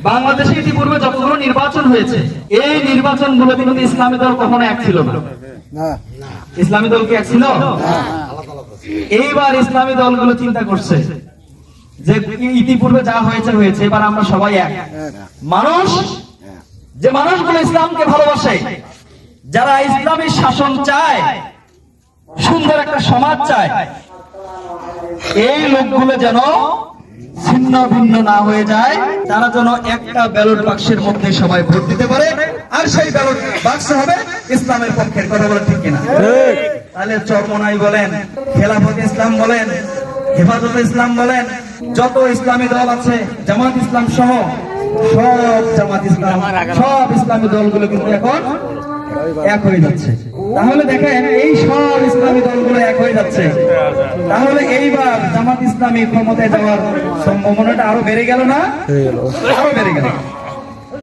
বাংলাদেশে ইতিপূর্বে যতগুলো নির্বাচন হয়েছে, এই নির্বাচনগুলো কিন্তু ইসলামী দল কখনো এক ছিল না। ইসলামী দল কি এক ছিল? এইবার ইসলামী দলগুলো চিন্তা করছে যে ইতিপূর্বে যা হয়েছে হয়েছে, এবার আমরা সবাই এক। মানুষ, যে মানুষগুলো ইসলামকে ভালোবাসে, যারা ইসলামী শাসন চায়, সুন্দর একটা সমাজ চায়, এই লোকগুলো যেন ছিন্ন ভিন্ন না হয়ে যায়, তারা যেন একটা ব্যালট বাক্সের মধ্যে সবাই ভোট দিতে পারে, আর সেই ব্যালট বাক্স হবে ইসলামের পক্ষের। কথা বলে ঠিক কিনা? তাহলে চরমনাই বলেন, খেলাফত ইসলাম বলেন, হেফাজত ইসলাম বলেন, যত ইসলামী দল আছে, জামাত ইসলাম সহ সব জামাত ইসলাম, সব ইসলামী দলগুলো কিন্তু এখন এক হয়ে যাচ্ছে। তাহলে দেখেন, এই সব ইসলামী দলগুলো এক হয়ে যাচ্ছে, তাহলে এইবার জামাত ইসলামী ক্ষমতায় যাওয়ার সম্ভাবনাটা আরো বেড়ে গেল না? আরো বেড়ে গেল।